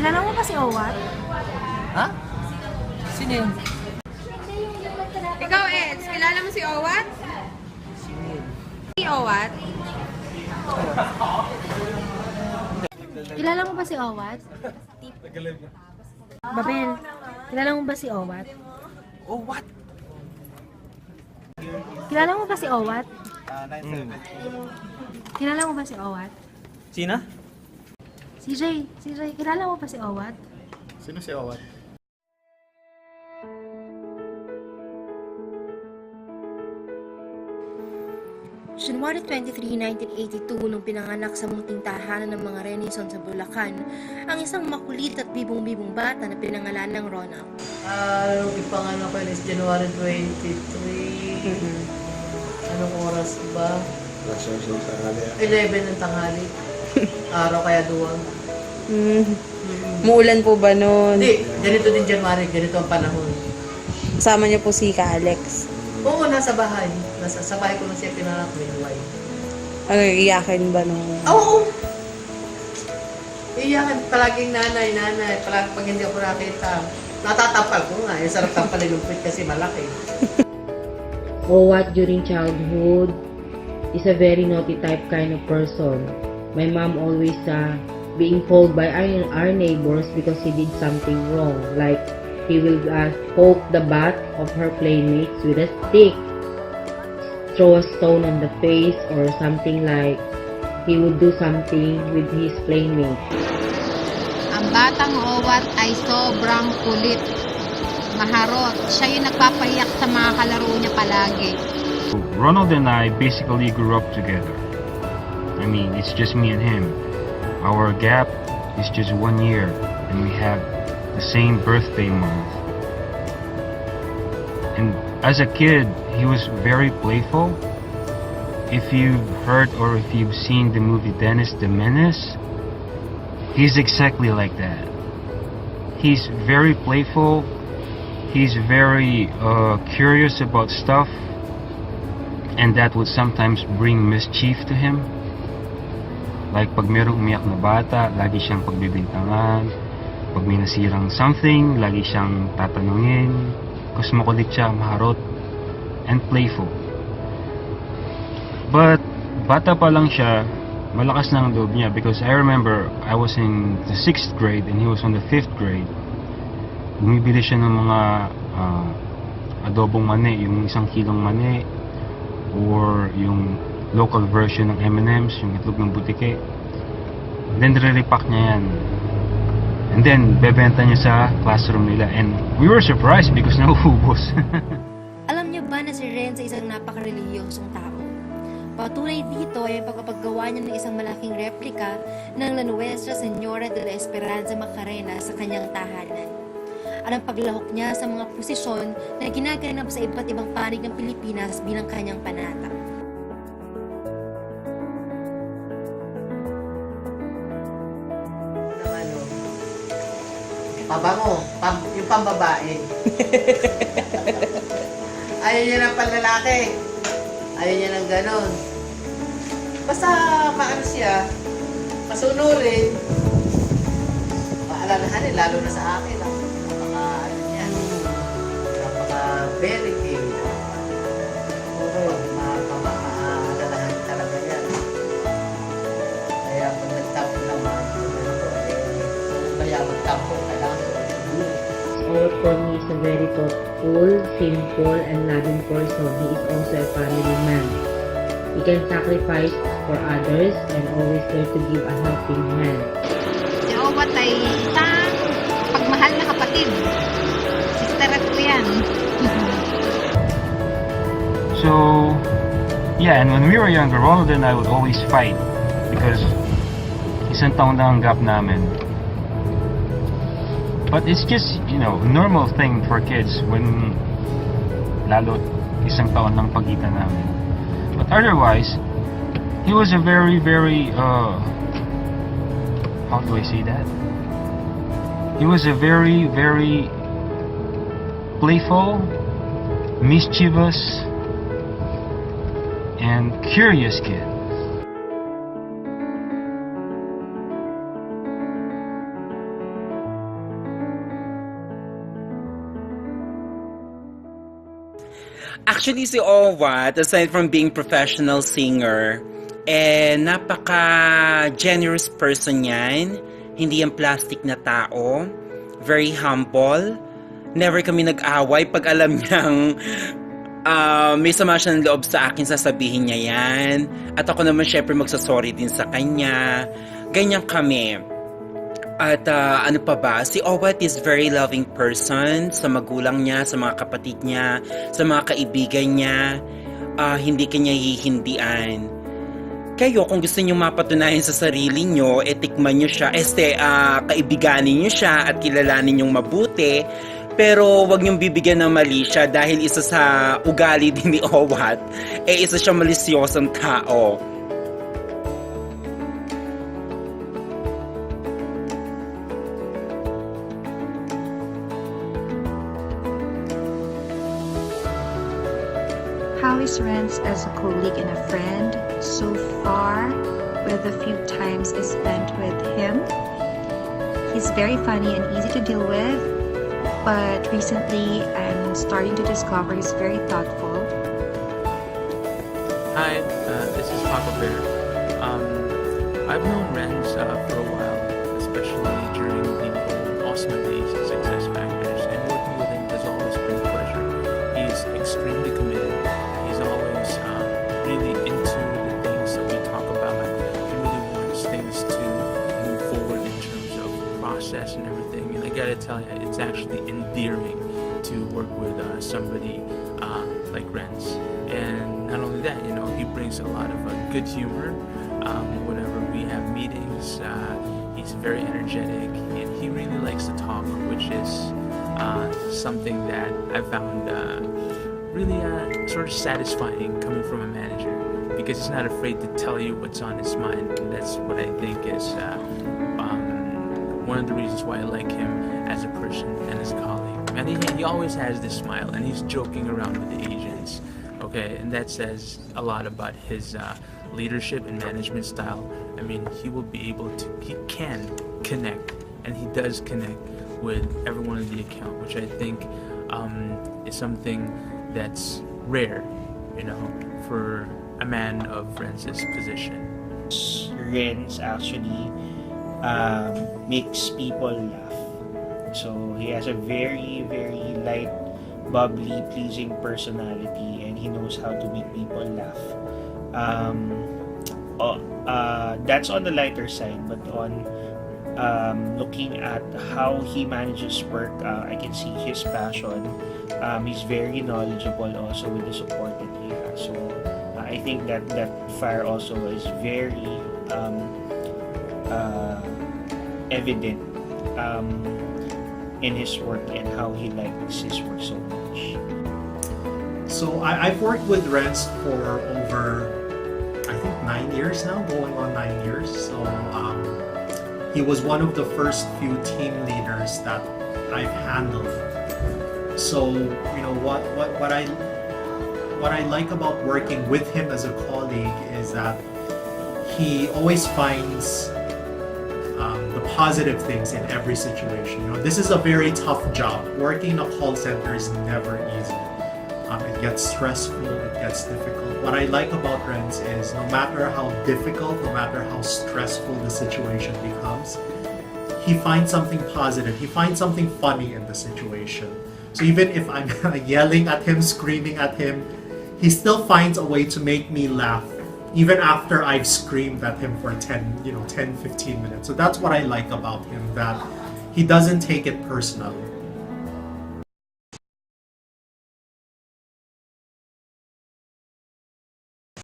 Kilala mo ba si Owat? Ha? Sino yun? Ikaw, Eds, kilala mo si Owat? Sino yun? Si Owat? Kilala mo ba si Owat? Babel, kilala mo ba si Owat? Oh, what? Kilala mo ba si Owat? 9-7. Kilala mo ba si Owat? Sino? CJ, kilala mo ba si Owat? Sino si Owat? January 23, 1982 nung pinanganak sa munting tahanan ng mga Renaissance sa Bulacan, ang isang makulit at bibong-bibong bata na pinangalan ng Ronald. Ipangalan ko yun is January 23. Anong oras ba? 11 ng tanghali. Araw kaya duwang. Muulan po ba nun? Hindi, ganito din January, ganito ang panahon. Kasama niyo po si Ka Alex. Oo, nasa bahay. Sa bahay ko lang siya pinanganak, Minuay. Ang iyakin ba nung... Oo! Iyakan, palaging nanay. Palagi pag hindi ako nakita. Natatampal ko nga. Yung sarap tampalin ng puwit kasi malaki. Owat during childhood is a very naughty type kind of person. My mom always being called by our neighbors because he did something wrong. Like he will poke the butt of her playmates with a stick, throw a stone on the face, or something like he would do something with his playmates. Ang batang Owat ay sobrang kulit. Maharot. Siya yung nagpapayak sa mga kalaro niya palagi. Ronald and I basically grew up together. I mean, it's just me and him. Our gap is just 1 year, and we have the same birthday month. And as a kid, he was very playful. If you've heard or if you've seen the movie Dennis the Menace, he's exactly like that. He's very playful. He's very curious about stuff, and that would sometimes bring mischief to him. Like pag merong umiyak na bata, lagi siyang pagbibintangan. Pag may nasirang something, lagi siyang tatanungin. Kasi makulit siya, maharot, and playful. But bata pa lang siya, malakas na ang loob niya, because I remember I was in the 6th grade and he was on the 5th grade. Bumibili siya ng mga adobong mani, yung 1 kilong mani, or yung local version ng M&M's, yung itlog ng butike. Then re-repack niya yan. And then bebenta niya sa classroom nila, and we were surprised because nauubos. Alam niyo ba na si Ren sa isang napaka-reliyosong tao? Patunay dito ay ang pagpapagawa niya ng isang malaking replika ng La Nuestra Señora de la Esperanza Macarena sa kanyang tahanan. At ang paglahok niya sa mga posisyon na ginaganap sa iba't ibang panig ng Pilipinas bilang kanyang panata. Pabango, yung pambabae. Ayaw niya ng panlalaki. Ayaw niya ng ganon. Basta maano siya, masunurin, maalalahanin, lalo na sa akin. Napaka, ano niya, napaka very king. Oo, maalalahanin talaga yan. Kaya pag nagtapo naman, kaya magtapo, kailangan ko. Owat for me is a very thoughtful, simple, and loving person. He is also a family man. He can sacrifice for others and always there to give a helping hand. Si Owat ay isang pagmahal na kapatid. Sister ko yan. So, yeah, and when we were younger, Ronald and I would always fight because isang taon lang ang gap namin. But it's just, you know, normal thing for kids when lalo isang taon lang pagitan namin. But otherwise, he was a very, very, how do I say that? He was a very, very playful, mischievous, and curious kid. Actually, si Owat, aside from being professional singer, napaka-generous person yan. Hindi yan plastic na tao. Very humble. Never kami nag-away. Pag alam niyang may sama siya ng loob sa akin, sasabihin niya yan. At ako naman syempre magsasorry din sa kanya. Ganyan kami. At ano pa ba, si Owat is very loving person sa magulang niya, sa mga kapatid niya, sa mga kaibigan niya. Hindi kanya hihindian. Kayo, kung gusto niyo mapatunayan sa sarili niyo, tikman niyo siya, kaibiganin niyo siya at kilalanin niyong mabuti. Pero wag niyong bibigyan ng mali siya dahil isa sa ugali din ni Owat, isa siya malisyosong tao. How is Renz as a colleague and a friend so far with the few times I spent with him? He's very funny and easy to deal with, but recently I'm starting to discover he's very thoughtful. Hi, this is Papa Bear. I've known Renz for a while, especially during the awesome days at Success Factors, and working with him has always been a pleasure. He's extremely committed. He's always really into the things that we talk about. He really wants things to move forward in terms of process and everything. And I gotta tell you, it's actually endearing to work with somebody like Renz. And not only that, he brings a lot of good humor. Whenever we have meetings, he's very energetic, and he really likes to talk, which is something that I found really sort of satisfying coming from a manager, because he's not afraid to tell you what's on his mind. And that's what I think is one of the reasons why I like him as a person and as a colleague. And he always has this smile, and he's joking around with the agents. Okay, and that says a lot about his leadership and management style. I mean, he can connect, and he does connect with everyone in the account, which I think is something that's rare, for a man of Renz's position. Renz actually makes people laugh. So he has a very, very light, bubbly, pleasing personality, and he knows how to make people laugh. That's on the lighter side, but on looking at how he manages work, I can see his passion. He's very knowledgeable also with the support that he has. So I think that fire also is very evident in his work and how he likes his work so much. So I've worked with Renz for over, I think, 9 years now, going on 9 years. So he was one of the first few team leaders that I've handled. So what I like about working with him as a colleague is that he always finds the positive things in every situation. This is a very tough job. Working in a call center is never easy. It gets stressful, it gets difficult. What I like about Renz is no matter how difficult, no matter how stressful the situation becomes, he finds something positive. He finds something funny in the situation. So even if I'm yelling at him, screaming at him, he still finds a way to make me laugh, even after I've screamed at him for 10, 15 minutes. So that's what I like about him, that he doesn't take it personally.